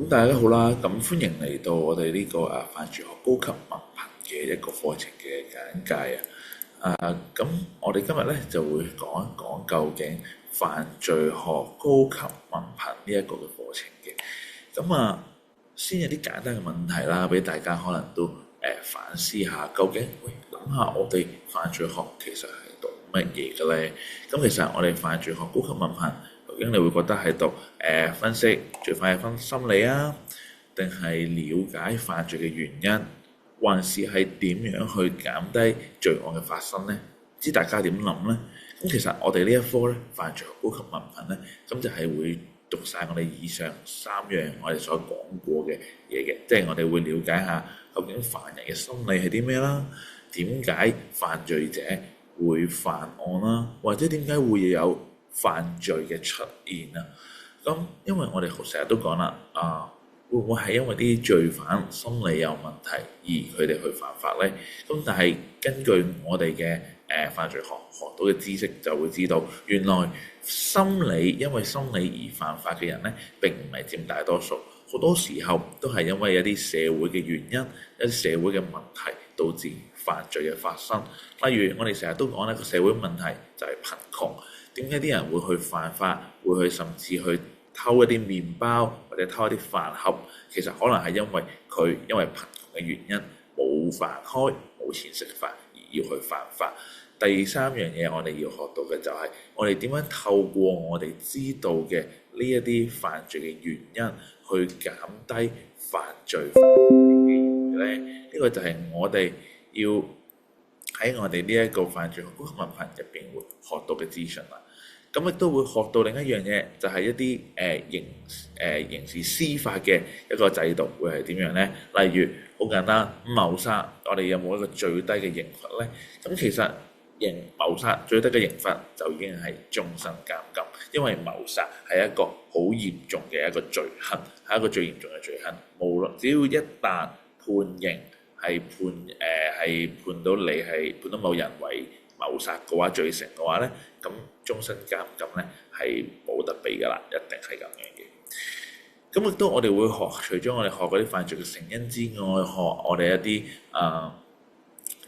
咁大家好啦，咁歡迎嚟到我哋呢個犯罪學高級文憑嘅一個課程嘅簡介咁我哋今日咧就會講一講究竟犯罪學高級文憑呢一個嘅課程嘅。先有啲簡單嘅問題啦，俾大家可能都反思下，究竟諗下我哋犯罪學其實係讀乜嘢嘅咧？咁其實我哋犯罪學高級文憑，究竟你會覺得係讀分析罪犯嘅心理啊，定係了解犯罪嘅原因，還是係點樣去減低罪案嘅發生呢？唔知大家點諗呢？咁其實我哋呢一科咧，犯罪學高級文憑咧，咁就係會讀晒我哋以上三樣我哋所講過嘅嘢嘅，即係我哋會了解下究竟犯人嘅心理係啲咩啦，點解犯罪者會犯案啦，或者點解會有犯罪嘅出現啊？咁因為我哋成日都講啦，會唔會係因為啲罪犯心理有問題而佢哋去犯法呢？咁但係根據我哋嘅犯罪學到嘅知識，就會知道原來因為心理而犯法嘅人呢，並唔係佔大多數，好多時候都係因為一啲社會嘅原因、一啲社會嘅問題導致犯罪嘅發生。例如我哋成日都講一個社會問題就係貧窮，點解啲人會去犯法，會去甚至去偷一啲麵包或者偷一啲飯盒，其實可能係因為貧窮嘅原因冇飯開，冇錢食飯而要去犯法。第三樣嘢我哋要學到嘅就係我哋點樣透過我哋知道嘅呢一啲犯罪嘅原因去減低犯罪嘅機會咧？呢個就係我哋要喺我哋呢一個犯罪學高級文憑入邊會學到嘅資訊啦。咁亦都會學到另一樣嘢，就係一啲刑事司法嘅一個制度會係點樣呢？例如好簡單，謀殺我哋有冇一個最低嘅刑罰呢？咁其實謀殺最低嘅刑罰就已經係終身監禁，因為謀殺係一個好嚴重嘅一個罪行，係一個最嚴重嘅罪行。無論只要一旦判刑係判到你係判到某人為謀殺嘅話，罪成嘅話咧，咁終身監禁咧係冇得比噶啦，一定係咁樣嘅。咁亦都我哋會除咗我哋學嗰啲犯罪嘅成因之外，學我哋一啲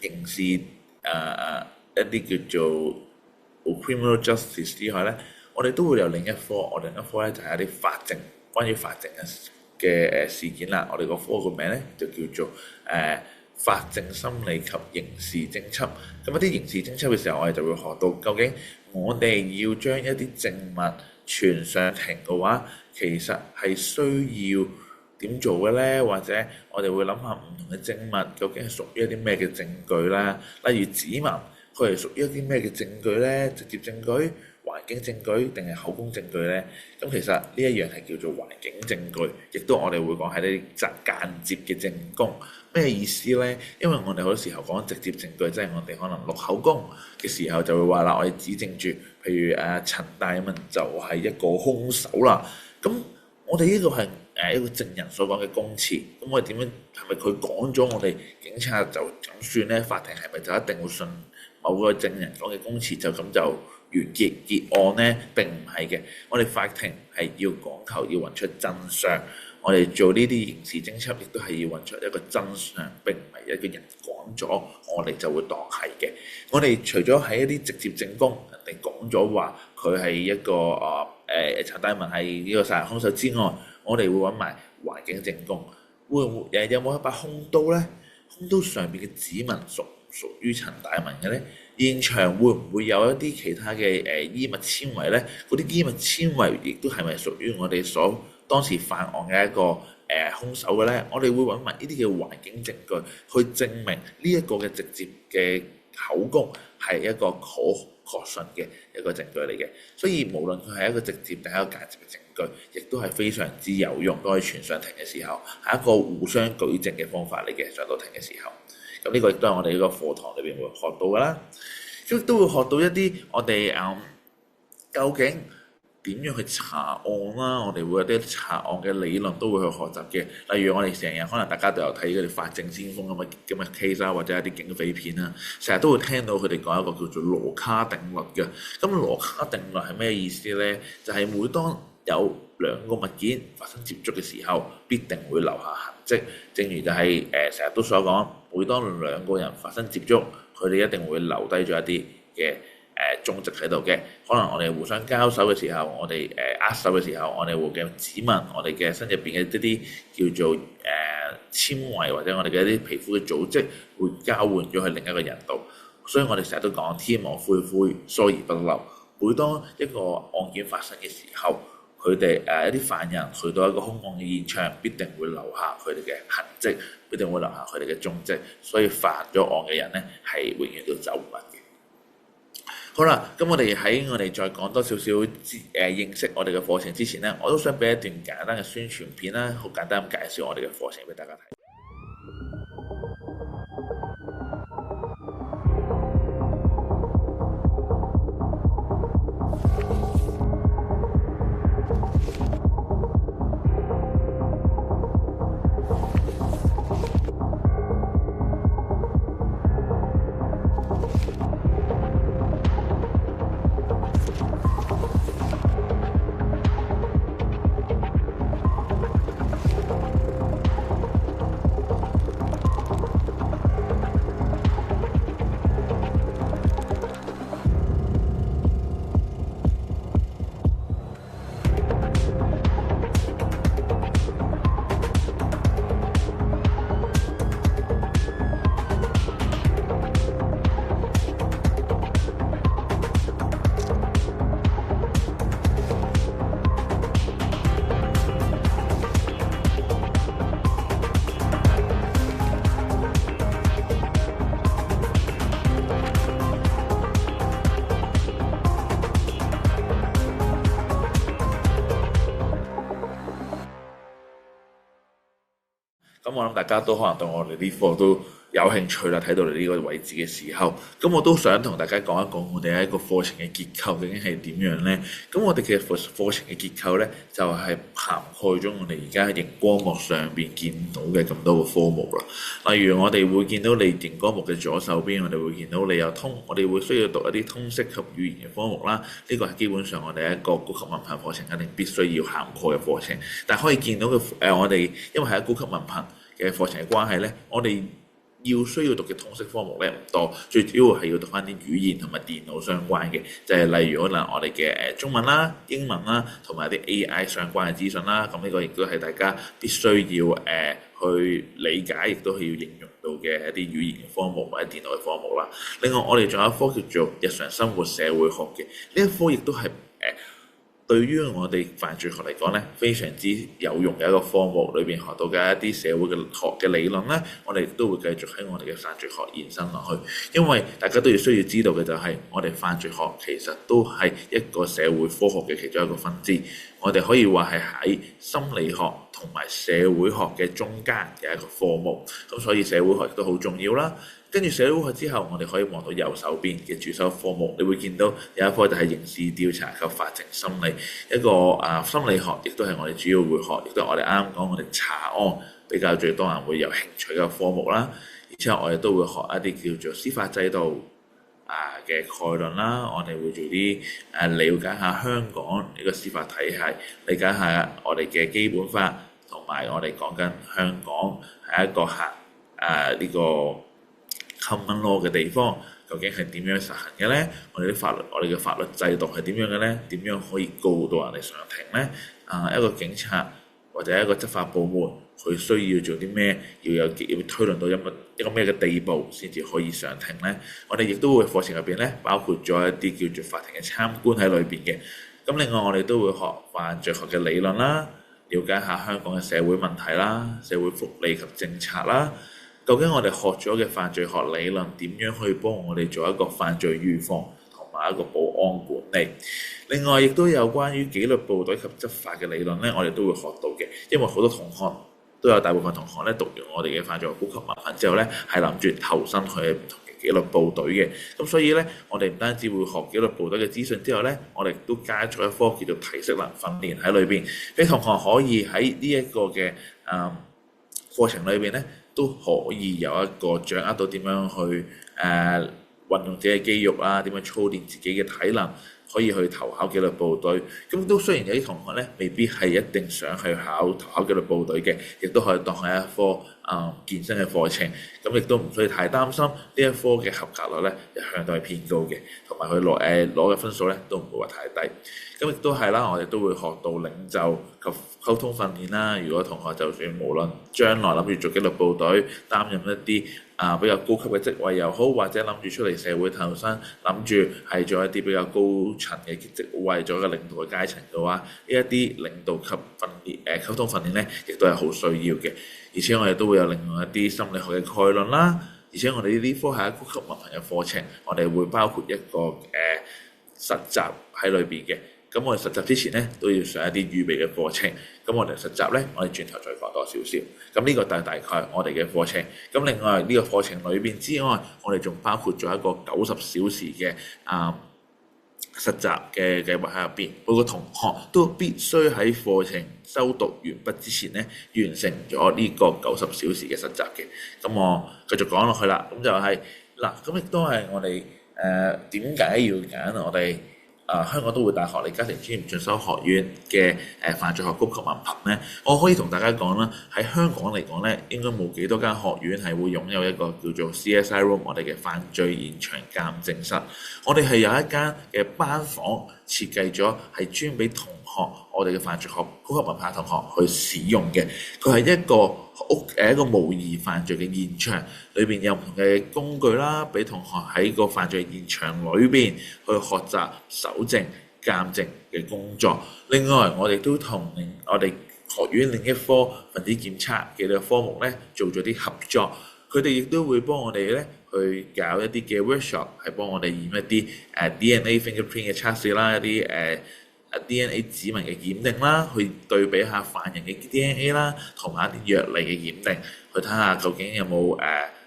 刑事一啲叫做 criminal justice 之外咧，我哋都會有另一科，我哋另一科咧就係一啲關於法證嘅事件啦。我哋個科個名咧就叫做法證心理及刑事偵緝。咁一啲刑事偵緝嘅時候，我哋就會學到究竟我哋要將一啲證物傳上庭嘅話，其實係需要點做嘅呢？或者我哋會諗下唔同嘅證物究竟係屬於一啲咩嘅證據啦？例如指紋，佢係屬於一啲咩嘅證據呢？直接證據、環境證據定係口供證據呢？咁其實呢一樣係叫做環境證據，亦都我哋會講係啲間接嘅證供。咩意思呢？因為我哋好多時候講直接證據，即係我哋可能錄口供嘅時候就會話啦，我哋指證住，譬如陳大文就係一個兇手啦。咁我哋呢個係一個證人所講嘅供詞，咁我哋點樣係咪佢講咗我哋警察就咁算呢？法庭係咪就一定會信某個證人講嘅供詞就咁就完結案呢？並唔係嘅，我哋法庭係要講求要揾出真相。我哋做呢啲刑事偵緝，亦都係要揾出一個真相，並唔係一個人講咗，我哋就會當係嘅。我哋除咗喺一啲直接證供，人哋講咗話佢係一個陳大文係呢個殺人兇手之外，我哋會揾埋環境證供，會唔會有冇一把兇刀呢？兇刀上邊嘅指紋屬於陳大文嘅呢？現場會唔會有一啲其他嘅衣物纖維呢？嗰啲衣物纖維亦都係咪屬於我哋當時犯案嘅一個兇手嘅呢？我哋會揾埋呢啲嘅環境證據去證明呢一個嘅直接嘅口供係一個確信嘅一個證據嚟嘅。所以無論佢係一個直接定係一個間接嘅證據，亦都係非常之有用，都可以傳上庭嘅時候係一個互相舉證嘅方法嚟嘅。上到庭嘅時候，咁呢個亦都係我哋呢個課堂裏邊會學到㗎啦。亦都會學到一啲我哋究竟點樣去查案啦？我哋會有啲查案嘅理論都會去學習嘅。例如我哋成日可能大家都有睇嗰啲法證先鋒咁嘅 case 啦，或者一啲警匪片啦，成日都會聽到佢哋講一個叫做羅卡定律嘅。咁羅卡定律係咩意思呢？就係每當有兩個物件發生接觸嘅時候，必定會留下痕跡。正如就係成日都所講，每當兩個人發生接觸，佢哋一定會留低咗一啲嘅蹤跡喺度嘅。可能我哋互相交手嘅時候，我哋握手嘅時候，我哋會嘅指紋，我哋嘅身入邊嘅一啲叫做纖維或者我哋嘅一啲皮膚嘅組織會交換咗去另一個人度。所以我哋成日都講天網恢恢，疏而不漏。每當一個案件發生嘅時候，佢哋一啲犯人去到一個兇案嘅現場，必定會留下佢哋嘅痕跡，必定會留下佢哋嘅蹤跡。所以犯咗案嘅人呢，係永遠都走唔甩嘅。好啦，咁我哋再講多少少認識我哋嘅課程之前呢，我都想俾一段簡單嘅宣傳片啦，好簡單咁介紹我哋嘅課程俾大家睇。咁我諗大家都可能對我哋呢課都有興趣啦，睇到你呢個位置嘅時候，咁我都想同大家講一講我哋一個課程嘅結構究竟係點樣呢？咁我哋嘅課程嘅結構呢，就係涵蓋咗我哋而家喺熒光幕上邊見到嘅咁多個科目啦。例如我哋會見到你熒光幕嘅左手邊，我哋會見到你有我哋會需要讀一啲通識及語言嘅科目啦。呢個係基本上我哋一個高級文憑課程一定必須要涵蓋嘅課程。但可以見到嘅我哋因為係高級文憑嘅課程嘅關係呢，我哋需要讀嘅通識科目咧唔多，最主要係要讀翻啲語言同埋電腦相關嘅，就係例如可能我哋嘅中文啦、英文啦，同埋啲 AI 相關嘅資訊啦。咁呢個亦都係大家必須要去理解，亦都係要應用到嘅一啲語言嘅科目或者電腦嘅科目啦。另外，我哋仲有一科叫做日常生活社會學嘅，呢一科亦都係對於我哋犯罪學嚟講咧，非常之有用嘅一個科目，裏邊學到嘅一啲社會嘅學嘅理論咧，我哋都會繼續喺我哋嘅犯罪學延伸落去。因為大家都要需要知道嘅就係，我哋犯罪學其實都係一個社會科學嘅其中一個分支。我哋可以話係喺心理學同埋社會學嘅中間嘅一個科目。咁所以社會學亦都好重要啦。跟住社會學之後，我哋可以望到右手邊嘅主修科目，你會見到有一科就係刑事調查及法庭心理，一個心理學，亦都係我哋主要會學，亦都係我哋啱啱講我哋查案比較最多人會有興趣嘅科目啦。而且我哋都會學一啲叫做司法制度嘅概論啦，我哋會做啲了解下香港呢個司法體系，理解下我哋嘅基本法，同埋我哋講緊香港係一個呢個common law 嘅地方，究竟係點樣實行嘅呢？我哋嘅法律制度係點樣嘅呢？點樣可以告到人哋上庭呢？一個警察或者一個執法部門，佢需要做啲咩？要推論到一個咩嘅地步先至可以上庭呢？我哋亦都會課程入邊咧，包括咗一啲叫做法庭嘅參觀喺裏邊嘅。咁另外我哋都會學犯罪學嘅理論啦，了解下香港嘅社會問題啦、社會福利及政策啦。究竟我哋學咗嘅犯罪學理論點樣可以幫我哋做一個犯罪預防同埋一個保安管理？另外亦都有關於紀律部隊及執法嘅理論咧，我哋都會學到嘅。因為好多同學都有大部分同學咧讀完我哋嘅犯罪學高級文憑之後咧，係諗住投身去唔同嘅紀律部隊嘅。咁所以咧，我哋唔單止會學紀律部隊嘅資訊之後咧，我哋都加咗一科叫做體適能訓練喺裏邊，俾同學可以喺呢一個嘅課程裏邊咧，都可以有一個掌握到點樣去運用自己嘅肌肉啦，點樣操練自己嘅體能，可以去投考紀律部隊。咁都雖然有啲同學咧未必係一定想去投考紀律部隊嘅，亦都可以當係一科健身嘅課程。咁亦都唔需要太擔心呢一科嘅合格率咧，一向都係偏高嘅，同埋佢攞嘅分數咧都唔會話太低。咁亦都係啦，我哋都會學到領袖及溝通訓練啦。如果同學就算無論將來諗住做紀律部隊，擔任一啲比較高級嘅職位又好，或者諗住出嚟社會投身，諗住係做一啲比較高層嘅職位，做一個領導嘅階層嘅話，呢一啲領導及訓練溝通訓練咧，亦都係好需要嘅。而且我哋都會有另外一啲心理學嘅概論啦。而且我哋呢科係一個高級文憑嘅課程，我哋會包括一個實習喺裏邊嘅。咁我哋實習之前咧都要上一啲預備嘅課程。咁我哋實習咧，我哋轉頭再講多少少。咁呢個大概我哋嘅課程。咁另外呢個課程裏邊之外，我哋仲包括咗一個90小時嘅實習嘅計劃喺入邊。每個同學都必須喺課程修讀完畢之前咧，完成咗呢個90小時嘅實習嘅。咁我繼續講落去啦。咁就係嗱，咁亦都係我哋點解要揀我哋香港都會大學李嘉誠專業進修學院嘅犯罪學高級文憑咧？我可以同大家講啦，喺香港嚟講咧，應該冇幾多間學院係會擁有一個叫做 CSI Room 我哋嘅犯罪現場鑑證室。我哋係有一間嘅班房設計咗，係專俾同學我哋嘅犯罪學高級文憑同學去使用嘅。佢係一個模擬犯罪嘅現場，裏邊有唔同嘅工具啦，俾同學喺個犯罪現場裏邊去學習搜證、鑑證嘅工作。另外，我哋都同我哋學院另一科分子檢測嘅科目咧做咗啲合作，佢哋亦都會幫我哋咧去搞一啲嘅 workshop，係幫我哋驗一啲DNA fingerprint 嘅測試啦，一啲DNA 指紋嘅檢定啦，去對比下犯人嘅 DNA 啦，同埋一啲藥理嘅檢定，去睇下究竟有冇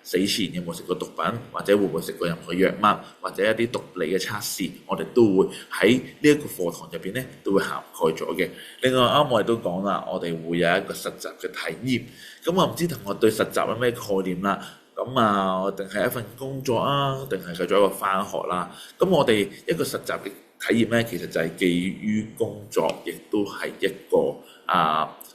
死前有冇食過毒品，或者會唔會食過任何藥物，或者一啲毒理嘅測試，我哋都會喺呢一個課堂入邊咧都會涵蓋咗嘅。另外啱我哋都講啦，我哋會有一個實習嘅體驗。咁我唔知同學對實習有咩概念啦？咁定係一份工作啊，定係繼續一個返學啦？咁我哋一個實習嘅體驗咧，其實就係基於工作，亦都係一個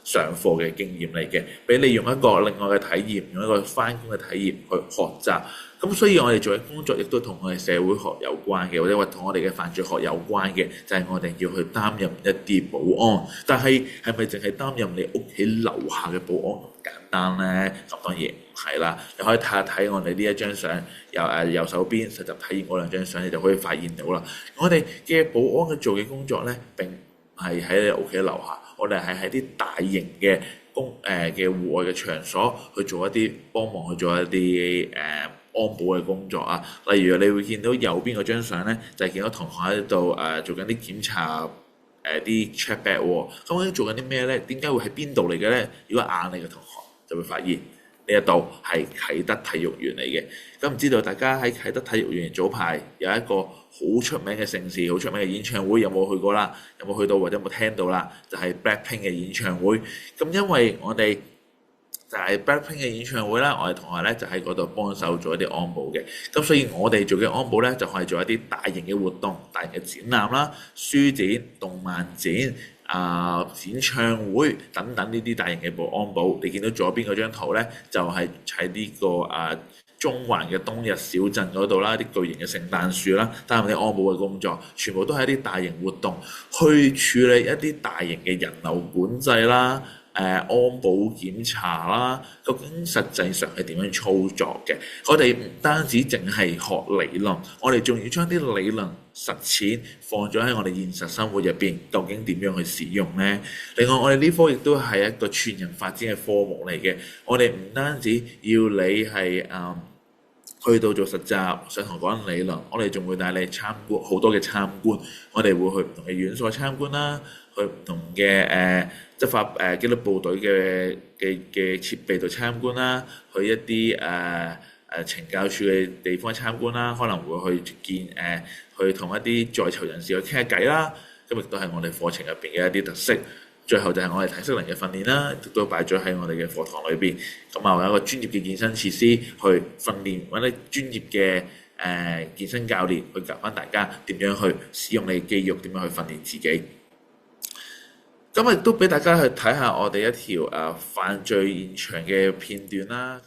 上課嘅經驗嚟嘅，俾你用一個另外嘅體驗，用一個返工嘅體驗去學習。咁所以我哋做嘅工作亦都同我哋社會學有關嘅，或者話同我哋嘅犯罪學有關嘅，就係我哋要去擔任一啲保安。但係係咪淨係擔任你屋企樓下嘅保安咁簡單咧？咁當然唔係啦。你可以睇我哋呢一張相，右手邊實習體驗嗰兩張相，你就可以發現到啦。我哋嘅保安嘅做嘅工作咧，並唔係喺你屋企樓下，我哋係喺啲大型嘅嘅戶外嘅場所去做一啲幫忙，去做一啲安保嘅工作啊。例如你會見到右邊嗰張相咧，就係見到同學喺度做緊啲檢查啲 check bag 喎。咁究竟做緊啲咩咧？點解會喺邊度嚟嘅咧？如果眼力嘅同學就會發現呢一度係啟德體育園嚟嘅。咁唔知道大家喺啟德體育園早排有一個好出名嘅盛事、好出名嘅演唱會，有冇去過啦？有冇去到或者有冇聽到啦？就係 Blackpink 嘅演唱會。咁因為我哋就係 Blackpink 嘅演唱會啦，我哋同學咧就喺嗰度幫手做一啲安保嘅。咁所以我哋做嘅安保咧，就係做一啲大型嘅活動、大型嘅展覽啦、書展、動漫展、演唱會等等呢啲大型嘅安保。你見到左邊嗰張圖咧，就係喺呢個中環嘅冬日小鎮嗰度啦，啲巨型嘅聖誕樹啦，擔任啲安保嘅工作，全部都係一啲大型活動，去處理一啲大型嘅人流管制啦、安保檢查啦，究竟實際上係點樣操作嘅？我哋唔單止淨係學理論，我哋仲要將啲理論實踐放咗喺我哋現實生活入邊，究竟點樣去使用呢？另外，我哋呢科亦都係一個全人發展嘅科目嚟嘅，我哋唔單止要你係去到做實習，上堂講理論，我哋仲會帶你參觀好多嘅參觀，我哋會去唔同嘅院所參觀啦，去唔同嘅執法紀律部隊嘅設備度參觀啦，去一啲懲教處嘅地方參觀啦，可能會去去同一啲在囚人士去傾下偈啦，咁亦都係我哋課程入邊嘅一啲特色。最後就係我哋體適能嘅訓練啦，亦都擺咗喺我哋嘅課堂裏邊。咁有一個專業嘅健身設施去訓練，揾啲專業嘅健身教練去教翻大家點樣去使用你嘅肌肉，點樣去訓練自己。咁亦都俾大家去睇下我哋一條犯罪現場嘅片段啦。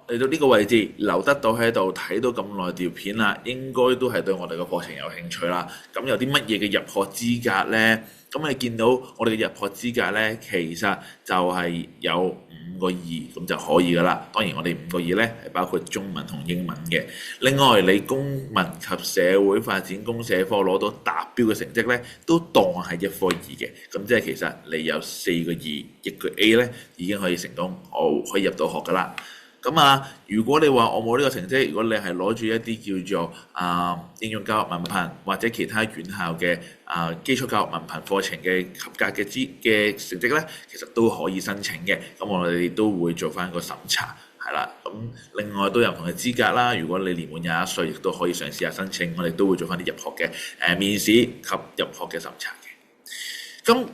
嚟到呢個位置留得到喺度睇到咁耐條片啦，應該都係對我哋個課程有興趣啦。咁有啲乜嘢嘅入學資格呢？咁你見到我哋嘅入學資格呢，其實就係有5個2咁就可以噶啦。當然我哋5個2呢係包括中文同英文嘅。另外你公民及社會發展公社科攞到達標嘅成績呢，都當係1科2嘅。咁即係其實你有4個2，一個 A 呢已經可以成功，可以入到學噶啦。咁如果你話我冇呢個成績，如果你係攞住一啲叫做應用教育文憑或者其他院校嘅基礎教育文憑課程嘅合格嘅成績呢，其實都可以申請嘅。咁我哋都會做翻個審查，係啦。咁另外都有唔同嘅資格啦。如果你年滿21歲，亦都可以嘗試下申請。我哋都會做翻啲入學嘅面試及入學嘅審查嘅。咁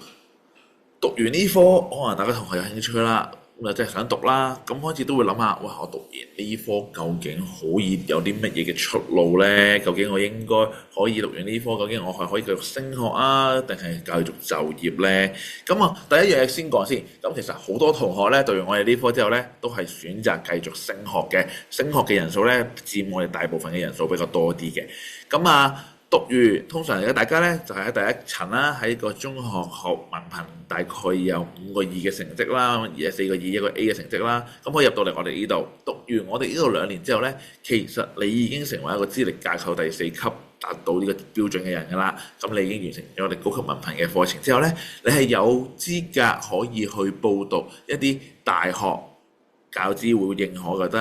讀完呢科，可能大家同學有興趣啦。咁即係想讀啦，咁開始都會諗下，哇！我讀完呢科究竟可以有啲乜嘢嘅出路呢？究竟我應該可以讀完呢科，究竟我係可以繼續升學啊，定係繼續就業呢？咁第一樣嘢先講先。咁其實好多同學呢，讀完我哋呢科之後呢，都係選擇繼續升學嘅。升學嘅人數呢，佔我哋大部分嘅人數比較多啲嘅。咁讀完通常大家呢就係喺第一層啦，喺個中學學文憑大概有5個2嘅成績啦，而係4個2一個 A 嘅成績啦。咁可以入到嚟我哋呢度，讀完我哋呢度2年之後呢，其實你已經成為一個資歷架構第4級達到呢個標準嘅人㗎啦。咁你已經完成咗我哋高級文憑嘅課程之後呢，你係有資格可以去報讀一啲大學教資會認可嘅得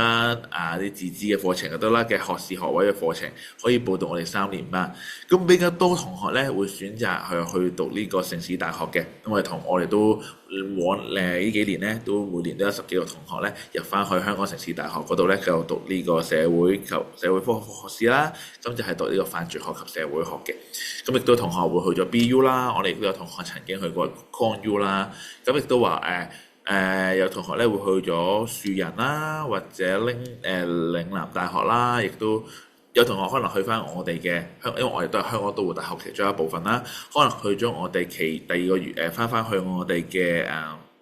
啲自資嘅課程就得啦，嘅學士學位嘅課程可以報讀我哋3年班。咁比較多同學咧會選擇去讀呢個城市大學嘅。咁我哋都呢幾年咧，都每年都有10幾個同學咧入翻去香港城市大學嗰度咧，繼續讀呢個社會科學士啦。咁就係讀呢個犯罪學及社會學嘅。咁亦都同學會去咗 BU 啦，我哋亦都有同學曾經去過 ConU 啦。咁亦都話有同學咧會去咗樹仁啦，或者嶺南大學啦，亦都有同學可能去翻我哋嘅因為我哋都係香港都會大學其中一部分啦，可能去咗我哋第2個月翻去我哋嘅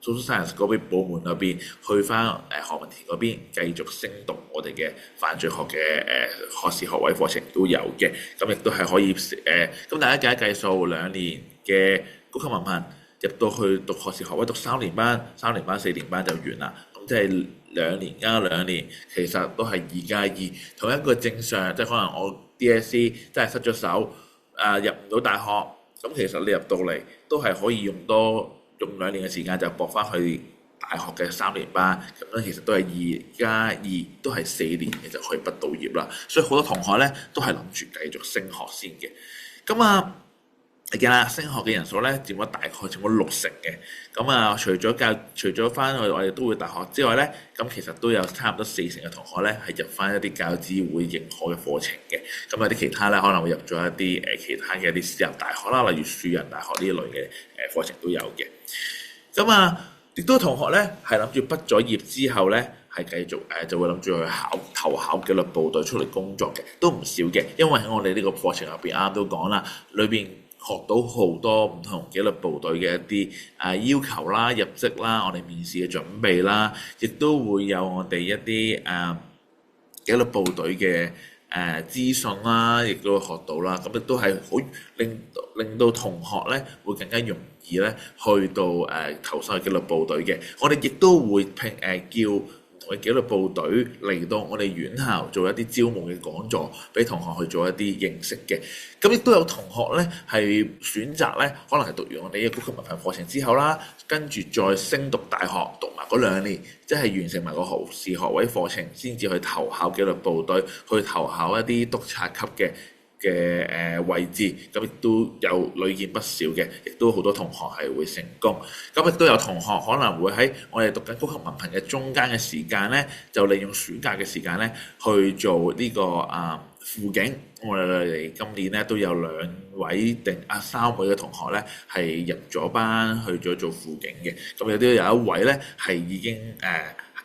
social science 嗰邊部門嗰邊，去翻何文田嗰邊繼續升讀我哋嘅犯罪學嘅學士學位課程都有嘅。咁亦都係可以咁大家計數2年嘅高級文憑入到去讀學士學位，讀3年班、4年班就完啦。咁即係2年加2年，其實都係2+2，同一個正常，即係可能我 DSE 真係失咗手，入唔到大學，咁其實你入到嚟都係可以用2年嘅時間就駁翻去大學嘅3年班，咁樣其實都係2+2，都係4年你就可以畢到業啦。所以好多同學咧都係諗住繼續升學先嘅。咁你見啦，升學嘅人數咧佔咗大概佔咗60%嘅。咁除咗翻去我哋都會大學之外咧，咁其實都有差唔多40%嘅同學咧係入翻一啲教資會認可嘅課程嘅。咁有啲其他咧可能會入咗一啲其他嘅一啲私立大學啦，例如樹仁大學呢一類嘅課程都有嘅。亦都同學咧係諗住畢咗業之後咧係繼續就會諗住去投考紀律部隊出嚟工作嘅，都唔少嘅。因為喺我哋呢個課程入邊啱啱都講啦，裏邊學到好多唔同紀律部隊嘅一啲要求啦、入職啦、我哋面試嘅準備啦，亦都會有我哋一啲紀律部隊嘅資訊啦，亦都學到啦。咁亦都係好令到同學咧會更加容易咧去到投身紀律部隊嘅。我哋亦都會叫唔同嘅紀律部隊嚟到我哋院校做一啲招募嘅講座，俾同學去做一啲認識嘅。咁亦都有同學咧係選擇咧，可能係讀完我哋嘅高級文憑課程之後啦，跟住再升讀大學，讀埋嗰2年，即係完成埋個學士學位課程，先至去投考紀律部隊，去投考一啲督察級嘅位置。咁亦都有屢見不少嘅，亦都好多同學係會成功。咁亦都有同學可能會喺我哋讀緊高級文憑嘅中間嘅時間咧，就利用暑假嘅時間咧去做呢個輔警。我哋今年咧都有3位嘅同學咧係入咗班去咗做輔警嘅。咁亦都有一位咧係已經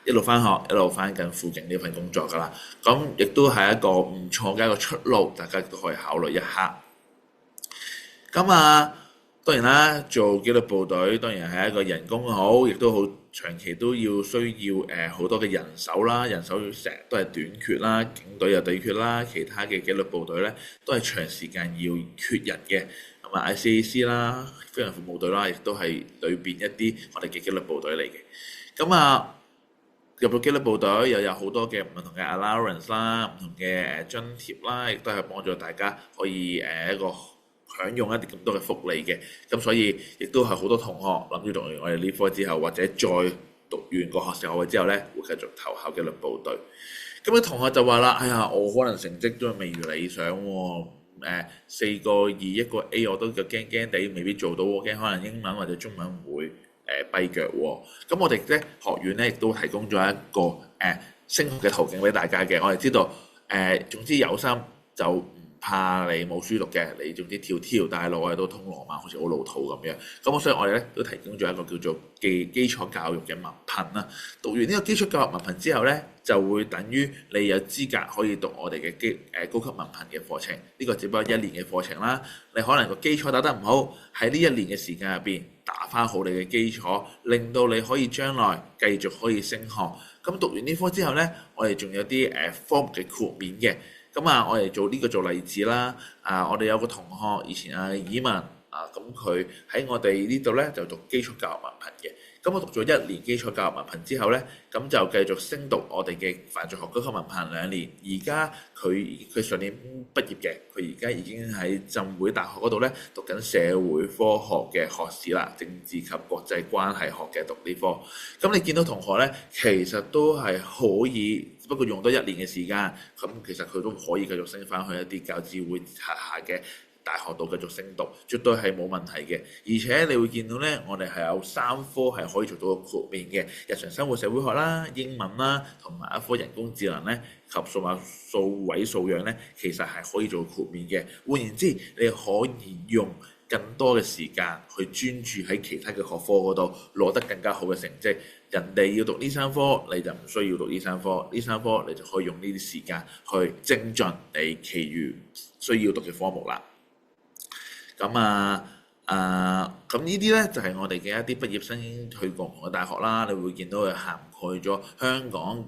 一路翻學一路翻緊輔警呢份工作㗎啦。咁亦都係一個唔錯嘅一個出路，大家都可以考慮一下。當然啦，做紀律部隊當然係一個人工好，亦都好長期都需要好多嘅人手啦，人手成日都係短缺啦，警隊又短缺啦，其他嘅紀律部隊咧都係長時間要缺人嘅。ICAC 啦、飛行服務隊啦，亦都係裏邊一啲我哋嘅紀律部隊嚟嘅。入到紀律部隊又有好多嘅唔同嘅 allowance 啦，唔同嘅津貼啦，亦都係幫助大家可以一個享用一啲咁多嘅福利嘅。咁所以亦都係好多同學諗住讀完我哋呢科之後，或者再讀完個學士學位之後咧，會繼續投考紀律部隊。咁啲同學就話啦：哎呀，我可能成績都未如理想喎。4個21個 A 我都驚驚地，未必做到喎。驚可能英文或者中文會跛腳喎。咁我哋咧學院咧亦都提供咗一個升學嘅途徑俾大家嘅。我哋知道總之有心就唔怕你冇書讀嘅，你總之條大路都通羅馬，好似好老土咁樣。咁所以我哋咧都提供咗一個叫做基礎教育嘅文憑啦。讀完呢個基礎教育文憑之後咧，就會等於你有資格可以讀我哋嘅高級文憑嘅課程。呢個只不過1年嘅課程啦。你可能個基礎打得唔好，喺呢1年嘅時間入邊打返好你嘅基礎，令到你可以將來繼續可以升學。咁讀完呢科之後咧，我哋仲有啲科目嘅豁免嘅。我哋做呢個做例子啦。我哋有個同學以前以文咁佢喺我哋呢度咧就讀基礎教育文憑嘅。我讀咗1年基礎教育文憑之後咧，咁就繼續升讀我哋嘅犯罪學高級文憑2年。而家佢上年畢業嘅，佢而家已經喺浸會大學嗰度咧讀緊社會科學嘅學士啦，政治及國際關係學嘅讀呢科。你見到同學咧，其實都係可以，不過用多1年嘅時間，咁其實佢都可以繼續升翻去一啲教資會轄下嘅大學度繼續升讀，絕對係冇問題嘅。而且你會見到咧，我哋係有3科係可以做到個豁免嘅：日常生活社會學啦、英文啦，同埋一科人工智能咧及數位素養咧，其實係可以做豁免嘅。換言之，你可以用更多嘅時間去專注喺其他嘅學科嗰度，攞得更加好嘅成績。人哋要讀呢3科，你就唔需要讀呢3科。呢3科你就可以用呢啲時間去精進你其餘需要讀嘅科目啦。咁呢啲咧就係我哋嘅一啲畢業生去過唔同嘅大學啦。你會見到佢涵蓋咗香港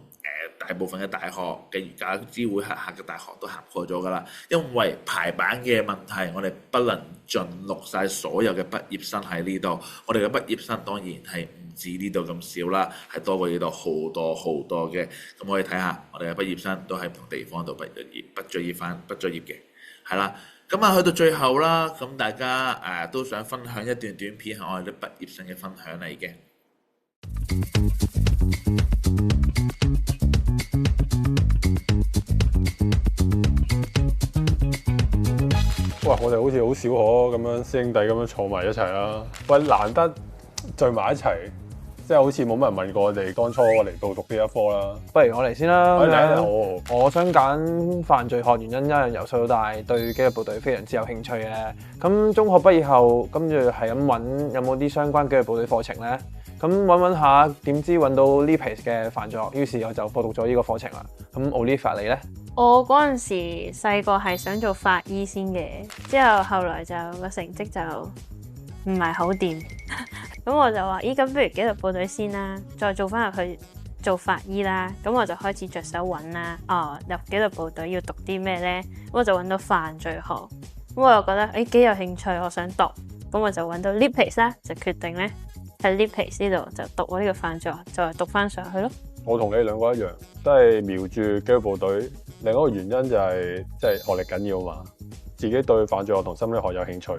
大部分嘅大學嘅教資會轄下嘅大學都涵蓋咗㗎啦。因為排版嘅問題，我哋不能盡錄晒所有嘅畢業生喺呢度。我哋嘅畢業生當然係唔止呢度咁少啦，係多過呢度好多好多嘅。咁可以睇下我哋嘅畢業生都喺唔同地方度畢咗業嘅，係啦。咁啊，去到最後啦，咁大家都想分享一段短片係我哋啲畢業生嘅分享嚟嘅。哇！我哋好似好少可咁樣師兄弟咁樣坐埋一齊啦。喂，難得聚埋一齊，即係好似冇乜人問過我哋當初嚟報讀呢一科啦。不如我嚟先啦。我想揀犯罪學原因，一樣由細到大對紀律部隊非常之有興趣嘅。咁中學畢業後，跟住係咁揾有冇啲相關紀律部隊課程咧。咁揾下，點知揾到 LEAPACE 嘅犯罪學，於是我就報讀咗呢個課程啦。咁 Olivia 你咧？我嗰陣時細個係想做法醫先嘅，之後後來就個成績就唔係好掂，咁我就話：咦，咁不如紀律部隊先啦，再做翻入去做法醫啦。咁我就開始着手揾啦。入紀律部隊要讀啲咩呢？咁我就揾到犯罪學，咁我又覺得幾有興趣，我想讀，咁我就揾到 LEAPACE 啦，就決定呢喺 LEAPACE 呢度就讀我呢個犯罪學，就係讀翻上去咯。我同你兩個一樣，都係瞄住紀律部隊。另一個原因就係即係學歷緊要嘛，自己對犯罪學同心理學有興趣，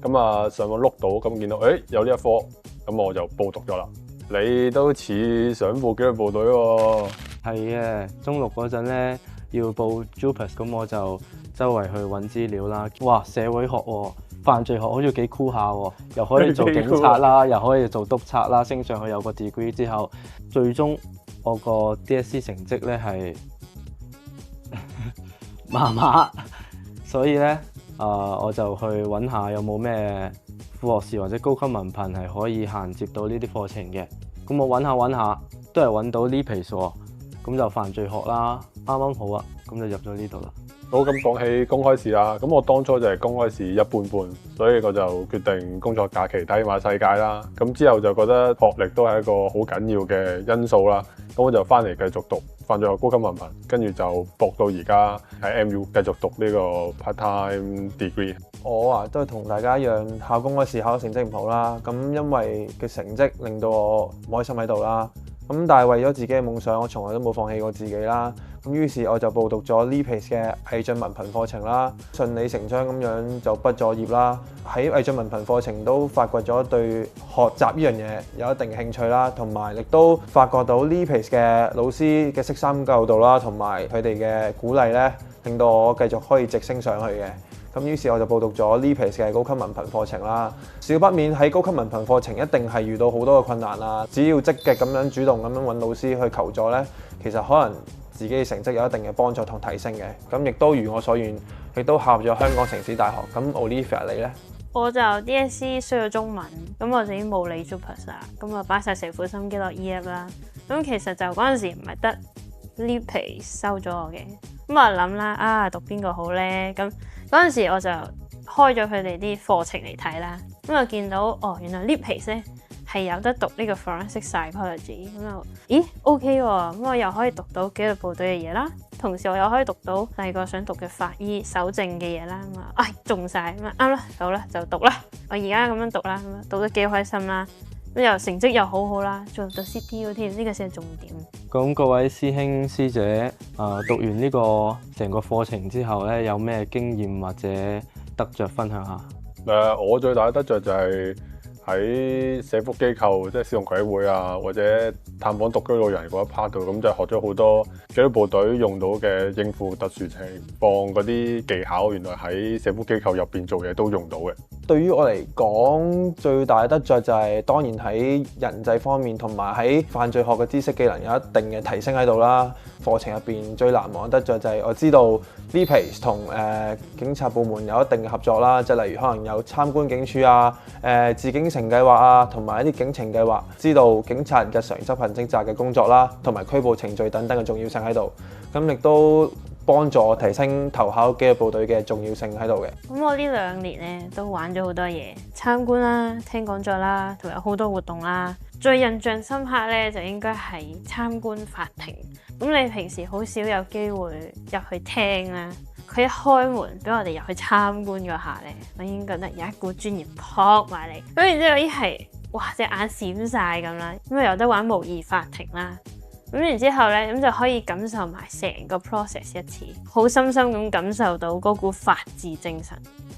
咁啊上網碌到，咁見到有呢一科，咁我就報讀咗啦。你都似想報紀律部隊喎？係嘅，中六嗰陣咧要報 JUPAS， 咁我就周圍去揾資料啦。哇，社會學喎，犯罪學好似幾酷下喎，又可以做警察啦，又可以做督察啦，升上去有個 degree 之後，最終我個 DSE 成績咧係麻麻，所以咧我就去揾下有冇咩副學士或者高級文憑係可以銜接到呢啲課程嘅。咁我揾下，都係揾到 LEAPACE 喎，咁就犯罪學啦，啱啱好啊，咁就入咗呢度啦。好，咁講起公開試啦，咁我當初就係公開試一般般，所以我就決定工作假期睇下世界啦。咁之後就覺得學歷都係一個好緊要嘅因素啦，咁我就翻嚟繼續讀犯罪學高級文憑，跟住就博到而家喺 MU 繼續讀呢個 part-time degree。我都係同大家一樣，考公開試考成績唔好啦。咁因為嘅成績令到我唔開心喺度啦。咁但係為咗自己嘅夢想，我從來都冇放棄過自己啦。咁於是我就報讀咗 LEAPACE 嘅毅進文憑課程啦，順理成章咁樣就畢咗業啦。喺毅進文憑課程都發掘咗對學習呢樣嘢有一定興趣啦，同埋亦都發覺到 LEAPACE 嘅老師嘅悉心教導啦，同埋佢哋嘅鼓勵咧，令到我繼續可以直升上去嘅。咁於是我就報讀咗 LEAPACE 嘅高級文憑課程啦。少不免喺高級文憑課程一定係遇到好多嘅困難啦。只要積極咁樣主動咁樣揾老師去求助咧，其實可能自己嘅成績有一定嘅幫助同提升嘅。咁亦都如我所願，亦都考入咗香港城市大學。咁 Olivia 你咧？我就 DSE 需要中文，咁我就已經冇理 JUPAS 啦，咁啊擺晒成副心機落 EF 啦。咁其實就嗰陣時唔係得 LEAPACE 收咗我嘅，咁我諗啦，讀邊個好咧？咁嗰陣時我就開咗佢哋啲課程嚟睇啦，咁我見到原來 LEAPACE 咧係有得讀呢個 Forensic Psychology，咁咦 OK 喎，咁我又可以讀到紀律部隊嘅嘢啦，同時我又可以讀到第二個想讀嘅法醫搜證嘅嘢啦，咁中晒，咁啱啦，好啦就讀啦，我而家咁樣讀啦，咁讀得幾開心啦，咁又成績又好好啦，仲讀 CTU 添，呢個先係重點。咁各位師兄師姐讀完呢個成個課程之後咧，有咩經驗或者得着分享下？我最大嘅得着就係喺社福機構，即係使用葵會啊，或者探訪獨居老人嗰一 part 度，咁就學咗好多紀律部隊用到嘅應付特殊情況嗰啲技巧，原來喺社福機構入邊做嘢都用到嘅。對於我嚟講，最大得着就係當然喺人際方面，同埋喺犯罪學嘅知識技能有一定嘅提升喺度啦。課程入邊最難忘嘅得着就係我知道 LEAPACE 同警察部門有一定嘅合作啦，即係例如可能有參觀警署啊、自警城計劃啊，同埋一啲警情計劃，知道警察日常執行職責嘅工作啦，同埋拘捕程序等等嘅重要性喺度。咁亦都幫助我提升投考紀律部隊嘅重要性喺度嘅。咁我呢2年咧都玩咗好多嘢，參觀啦、聽講座啦，同埋好多活動啦。最印象深刻咧就應該係參觀法庭。咁你平時好少有機會入去聽啦，佢一開門俾我哋入去參觀嗰下咧，我已經覺得有一股專業撲埋嚟。咁然之後係哇隻眼閃晒咁啦，咁啊有得玩模擬法庭啦。咁然之後咧，咁就可以感受埋成個 process 一次，好深深咁感受到嗰股法治精神。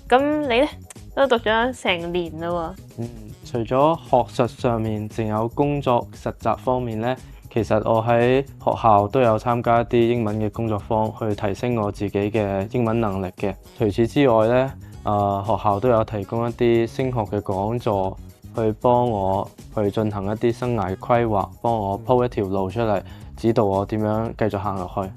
咁你咧都讀咗成年啦喎。除咗學術上面，仲有工作實習方面呢，其實我喺學校都有參加一啲英文嘅工作坊，去提升我自己嘅英文能力嘅。除此之外呢，學校都有提供一啲升學嘅講座，去幫我去進行一啲生涯規劃，幫我鋪一條路出嚟，指導我點樣繼續行落去。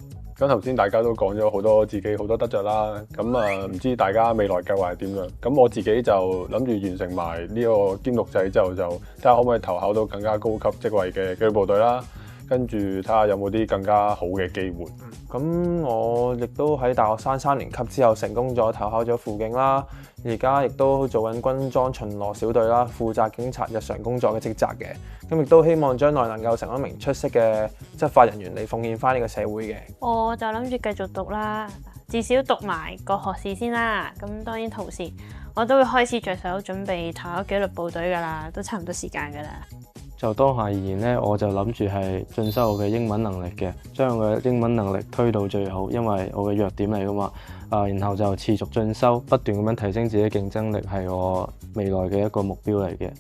咁頭先大家都講咗好多自己好多得着啦，咁唔知大家未來計劃係點樣？咁我自己就諗住完成埋呢個兼錄制之後，就睇下可唔可以投考到更加高級職位嘅紀律部隊啦，跟住睇下有冇啲更加好嘅機會。咁我亦都喺大學生3年級之後成功咗投考咗輔警啦，而家亦都做緊軍裝巡邏小隊啦，負責警察日常工作嘅職責嘅。咁亦都希望將來能夠成為一名出色嘅執法人員嚟奉獻翻呢個社會嘅。我就諗住繼續讀啦，至少讀埋個學士先啦。咁當然同時我都會開始着手準備投考紀律部隊㗎啦，都差唔多時間㗎啦。就當下而言呢，我就諗住係進修我嘅英文能力嘅，將我嘅英文能力推到最好，因為我嘅弱點嚟㗎嘛。然後就持續進修，不斷咁樣提升自己競爭力，係我未來嘅一個目標嚟嘅。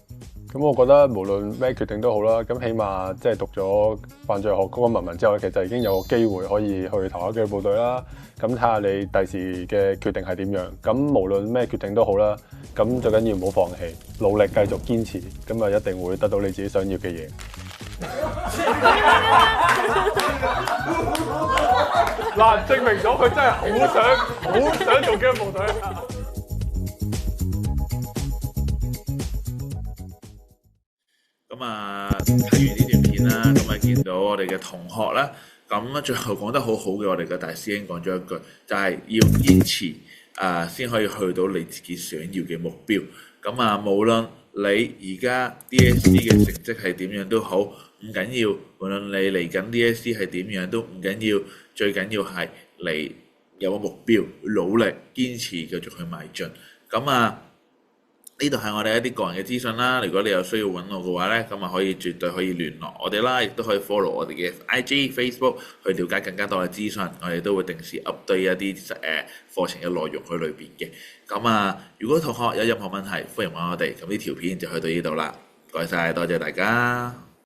咁我覺得無論咩決定都好啦，咁起碼即係讀咗犯罪學嗰個文憑之後，其實已經有個機會可以去投考紀律部隊啦。咁睇下你第時嘅決定係點樣。咁無論咩決定都好啦，咁最緊要唔好放棄，努力繼續堅持，咁啊一定會得到你自己想要嘅嘢。嗱，證明咗佢真係好想做紀律部隊。咁啊，睇完呢段片啦，咁啊見到我哋嘅同學啦，咁最後講得好好嘅，我哋嘅大師兄講咗一句，就係要堅持先可以去到你自己想要嘅目標。咁啊，無論你而家 DSE 嘅成績係點樣都好，唔緊要；無論你嚟緊 DSE 係點樣都唔緊要，最緊要係你有個目標，努力堅持繼續去邁進。咁啊〜呢度係我哋一啲個人嘅資訊啦，如果你有需要揾我嘅話咧，咁啊絕對可以聯絡我哋啦，亦都可以 follow 我哋嘅 IG、Facebook 去了解更加多嘅資訊，我哋都會定時 update 一啲課程嘅內容去裏邊嘅。咁啊，如果同學有任何問題，歡迎揾我哋。咁呢條片就去到呢度啦，唔該晒，多謝大家。